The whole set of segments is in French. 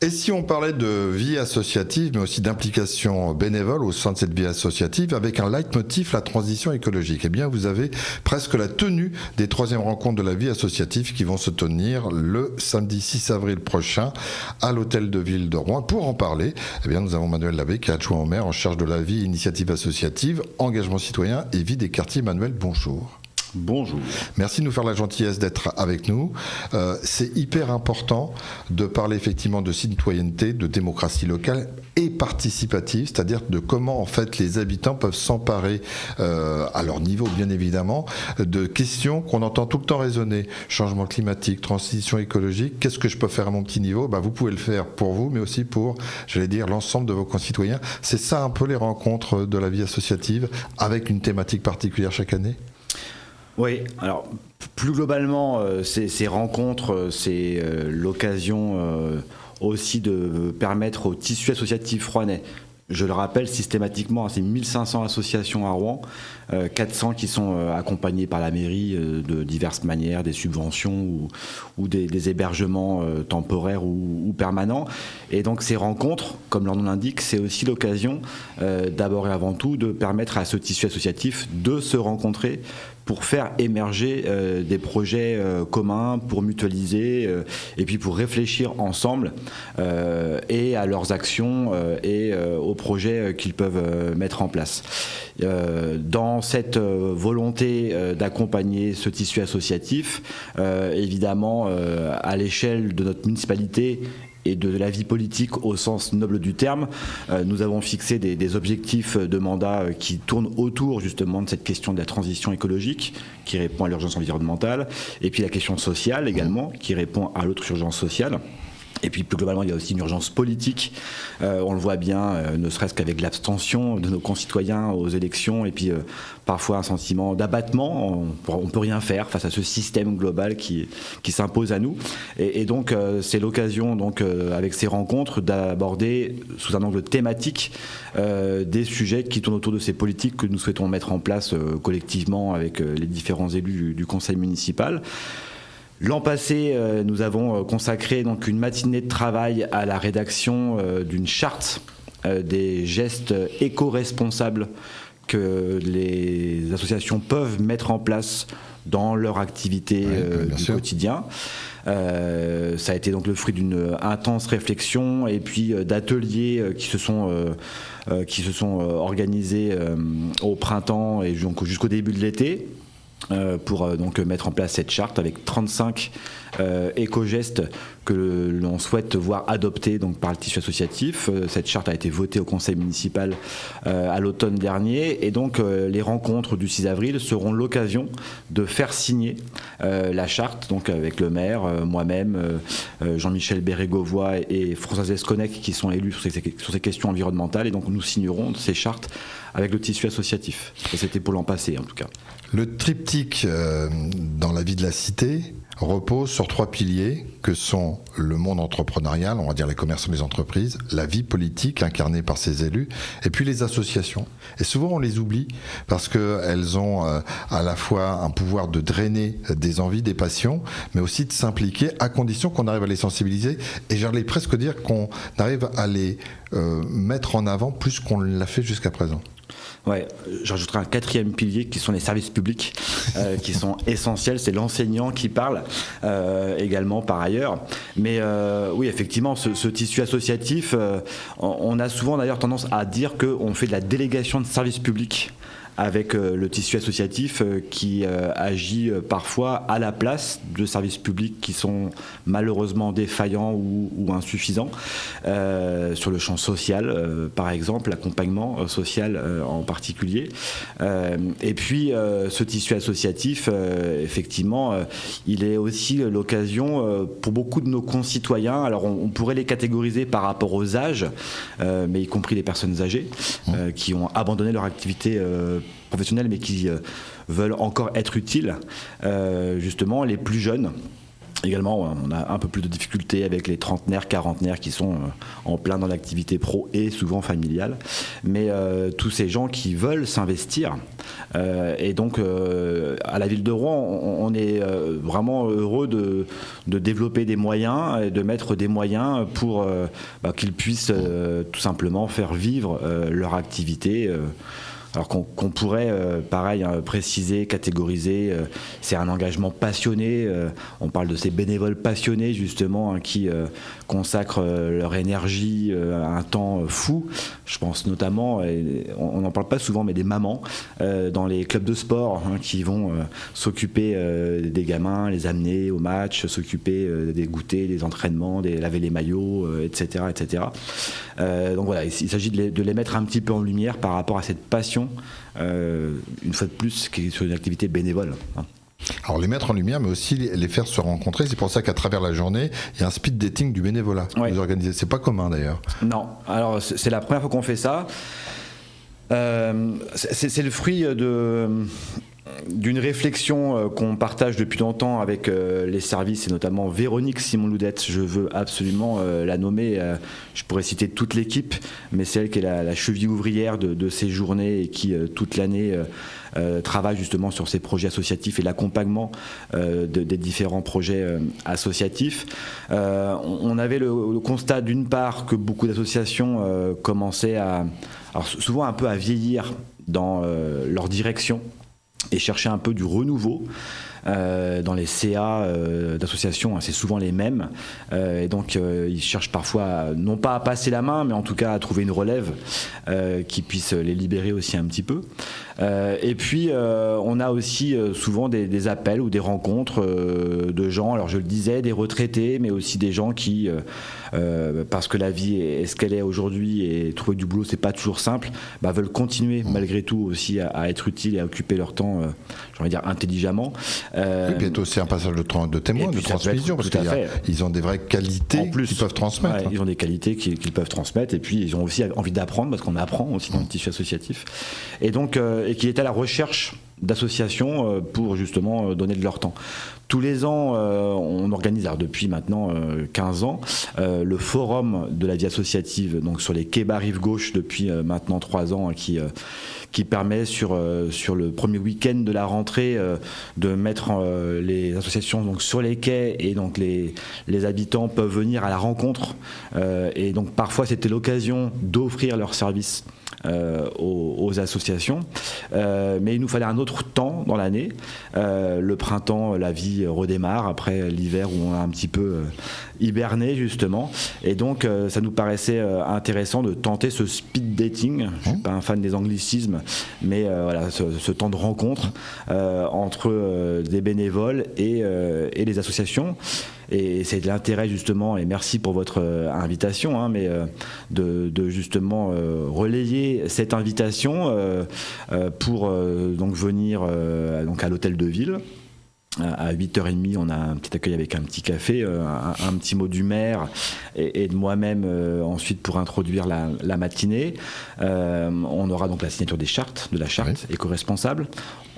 Et si on parlait de vie associative, mais aussi d'implication bénévole au sein de cette vie associative, avec un leitmotiv, la transition écologique, eh bien, vous avez presque la tenue des 3e rencontres de la vie associative qui vont se tenir le samedi 6 avril prochain à l'hôtel de ville de Rouen. Pour en parler, eh bien, nous avons Manuel Labbé, qui est adjoint au maire en charge de la vie, initiative associative, engagement citoyen et vie des quartiers. Manuel, bonjour. Bonjour. Merci de nous faire la gentillesse d'être avec nous. C'est hyper important de parler effectivement de citoyenneté, de démocratie locale et participative, c'est-à-dire de comment en fait les habitants peuvent s'emparer à leur niveau bien évidemment de questions qu'on entend tout le temps résonner. Changement climatique, transition écologique, qu'est-ce que je peux faire à mon petit niveau ? Vous pouvez le faire pour vous, mais aussi pour, j'allais dire, l'ensemble de vos concitoyens. C'est ça un peu les rencontres de la vie associative avec une thématique particulière chaque année ? Oui, alors plus globalement, ces rencontres, c'est l'occasion aussi de permettre au tissu associatif rouennais. Je le rappelle systématiquement, c'est 1500 associations à Rouen, 400 qui sont accompagnées par la mairie de diverses manières, des subventions ou des hébergements temporaires ou permanents. Et donc ces rencontres, comme leur nom l'indique, c'est aussi l'occasion d'abord et avant tout de permettre à ce tissu associatif de se rencontrer pour faire émerger des projets communs, pour mutualiser et puis pour réfléchir ensemble et à leurs actions et aux projets qu'ils peuvent mettre en place. Dans cette volonté d'accompagner ce tissu associatif, évidemment à l'échelle de notre municipalité et de la vie politique au sens noble du terme, nous avons fixé des objectifs de mandat qui tournent autour justement de cette question de la transition écologique, qui répond à l'urgence environnementale, et puis la question sociale également, qui répond à l'autre urgence sociale. Et puis plus globalement, il y a aussi une urgence politique. On le voit bien, ne serait-ce qu'avec l'abstention de nos concitoyens aux élections, et puis parfois un sentiment d'abattement. On ne peut rien faire face à ce système global qui s'impose à nous. Et donc c'est l'occasion, avec ces rencontres, d'aborder sous un angle thématique des sujets qui tournent autour de ces politiques que nous souhaitons mettre en place collectivement avec les différents élus du conseil municipal. L'an passé, nous avons consacré donc une matinée de travail à la rédaction d'une charte des gestes éco-responsables que les associations peuvent mettre en place dans leur activité du quotidien. Ça a été donc le fruit d'une intense réflexion et puis d'ateliers qui se sont organisés au printemps et donc jusqu'au début de l'été. Pour donc mettre en place cette charte avec 35 éco-gestes que l'on souhaite voir adoptés donc par le tissu associatif. Cette charte a été votée au conseil municipal à l'automne dernier et donc les rencontres du 6 avril seront l'occasion de faire signer la charte donc avec le maire, moi-même, Jean-Michel Bérégovoy et Françoise Esconnec qui sont élus sur ces questions environnementales et donc nous signerons ces chartes avec le tissu associatif. Et c'était pour l'an passé en tout cas. Le triptyque dans la vie de la cité repose sur 3 piliers que sont le monde entrepreneurial, on va dire les commerçants, les entreprises, la vie politique incarnée par ses élus, et puis les associations. Et souvent on les oublie parce qu'elles ont à la fois un pouvoir de drainer des envies, des passions, mais aussi de s'impliquer à condition qu'on arrive à les sensibiliser. Et j'allais presque dire qu'on arrive à les mettre en avant plus qu'on l'a fait jusqu'à présent. Ouais, j'ajouterai un 4e pilier qui sont les services publics qui sont essentiels, c'est l'enseignant qui parle également par ailleurs. Mais oui, effectivement, ce tissu associatif, on a souvent d'ailleurs tendance à dire qu'on fait de la délégation de services publics avec le tissu associatif qui agit parfois à la place de services publics qui sont malheureusement défaillants ou insuffisants sur le champ social, par exemple, l'accompagnement social en particulier. Et puis ce tissu associatif, effectivement, il est aussi l'occasion pour beaucoup de nos concitoyens, alors on pourrait les catégoriser par rapport aux âges, mais y compris les personnes âgées qui ont abandonné leur activité professionnels mais qui veulent encore être utiles, justement les plus jeunes Également, on a un peu plus de difficultés avec les trentenaires, quarantenaires qui sont en plein dans l'activité pro et souvent familiale. Mais tous ces gens qui veulent s'investir, et donc à la ville de Rouen, on est vraiment heureux de développer des moyens et de mettre des moyens pour qu'ils puissent tout simplement faire vivre leur activité. Alors qu'on pourrait, pareil, préciser, catégoriser, c'est un engagement passionné. On parle de ces bénévoles passionnés, justement, qui consacrent leur énergie à un temps fou. Je pense notamment, et on n'en parle pas souvent, mais des mamans dans les clubs de sport qui vont s'occuper des gamins, les amener au match, s'occuper des goûters, des entraînements, laver les maillots, etc. etc. Donc voilà, il s'agit de les mettre un petit peu en lumière par rapport à cette passion, une fois de plus, qui est sur une activité bénévole. Alors les mettre en lumière, mais aussi les faire se rencontrer. C'est pour ça qu'à travers la journée, il y a un speed dating du bénévolat. Ouais. Vous organisez. C'est pas commun d'ailleurs. Non, alors c'est la première fois qu'on fait ça. C'est le fruit d'une réflexion qu'on partage depuis longtemps avec les services, et notamment Véronique Simon-Loudette. Je veux absolument la nommer. Je pourrais citer toute l'équipe, mais c'est elle qui est la cheville ouvrière de ces journées et qui, toute l'année, travaille justement sur ces projets associatifs et l'accompagnement des différents projets associatifs. On avait le constat, d'une part, que beaucoup d'associations commençaient alors souvent un peu à vieillir dans leur direction et chercher un peu du renouveau. Dans les CA d'associations, c'est souvent les mêmes, et donc ils cherchent parfois non pas à passer la main, mais en tout cas à trouver une relève qui puisse les libérer aussi un petit peu. Et puis on a aussi souvent des appels ou des rencontres de gens, alors je le disais, des retraités, mais aussi des gens qui parce que la vie est ce qu'elle est aujourd'hui et trouver du boulot c'est pas toujours simple, veulent continuer malgré tout aussi à être utiles et à occuper leur temps, j'ai envie de dire intelligemment. Et puis il y a aussi un passage de témoin, de transmission, parce qu'ils ont des vraies qualités qu'ils peuvent transmettre. Ouais, ils ont des qualités qu'ils peuvent transmettre, et puis ils ont aussi envie d'apprendre, parce qu'on apprend aussi dans le tissu associatif. Et donc, et qu'il est à la recherche d'associations pour justement donner de leur temps. Tous les ans, on organise, alors depuis maintenant 15 ans, le forum de la vie associative, donc sur les quais Rive Gauche depuis maintenant 3 ans, qui permet sur le premier week-end de la rentrée de mettre les associations donc sur les quais, et donc les habitants peuvent venir à la rencontre, et donc parfois c'était l'occasion d'offrir leurs services aux associations, mais il nous fallait un autre temps dans l'année. Le printemps, la vie redémarre après l'hiver où on a un petit peu hiberné justement, et donc ça nous paraissait intéressant de tenter ce speed dating. Je suis pas un fan des anglicismes, mais voilà, ce temps de rencontre entre des bénévoles et les associations. Et c'est de l'intérêt justement, et merci pour votre invitation, mais de justement relayer cette invitation pour donc venir donc à l'hôtel de ville. À 8h30, on a un petit accueil avec un petit café, un petit mot du maire et de moi-même ensuite pour introduire la matinée. On aura donc la signature de la charte éco-responsable.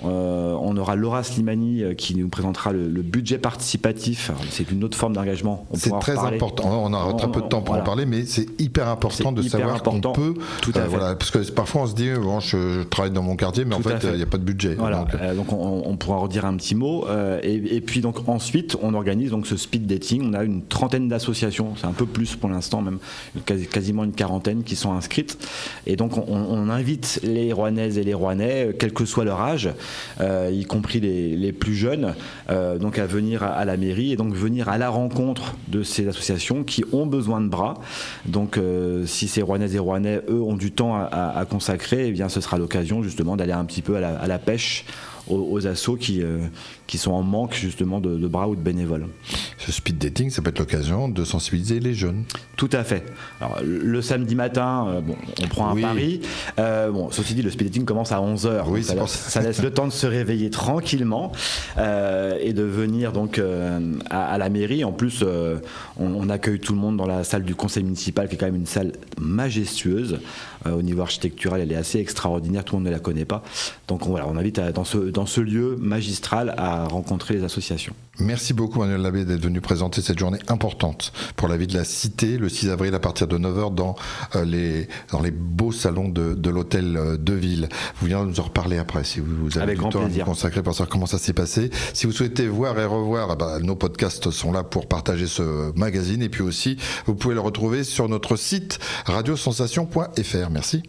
On aura Laura Slimani qui nous présentera le budget participatif. Alors, c'est une autre forme d'engagement. C'est très important. On aura très peu de temps pour en parler, mais c'est hyper important de savoir qu'on peut. Tout à fait. Voilà, parce que parfois on se dit bon, je travaille dans mon quartier, mais en fait il n'y a pas de budget. Voilà. Donc on pourra redire un petit mot. Et puis donc ensuite on organise donc ce speed dating. On a une trentaine d'associations, c'est un peu plus pour l'instant, même quasiment une quarantaine qui sont inscrites. Et donc on invite les Rouennaises et les Rouennais, quel que soit leur âge, y compris les plus jeunes, donc à venir à la mairie et donc venir à la rencontre de ces associations qui ont besoin de bras. Donc si ces Rouennaises et Rouennais, eux, ont du temps à consacrer, eh bien ce sera l'occasion justement d'aller un petit peu à la pêche aux assos qui sont en manque justement de bras ou de bénévoles. Ce speed dating, ça peut être l'occasion de sensibiliser les jeunes. Tout à fait. Alors, le samedi matin, on prend un pari. Ceci dit, le speed dating commence à 11h. Oui, ça laisse le temps de se réveiller tranquillement et de venir donc à la mairie. En plus, on accueille tout le monde dans la salle du conseil municipal, qui est quand même une salle majestueuse. au niveau architectural, elle est assez extraordinaire, tout le monde ne la connaît pas. Donc voilà, on invite dans ce lieu magistral à rencontrer les associations. Merci beaucoup Manuel Labbé d'être venu présenter cette journée importante pour la vie de la cité, le 6 avril à partir de 9h dans les beaux salons de l'hôtel de ville. Vous viendrez nous en reparler après si vous avez Avec du grand temps plaisir. à vous consacrer pour savoir comment ça s'est passé. Si vous souhaitez voir et revoir, nos podcasts sont là pour partager ce magazine, et puis aussi vous pouvez le retrouver sur notre site radiosensation.fr. Merci.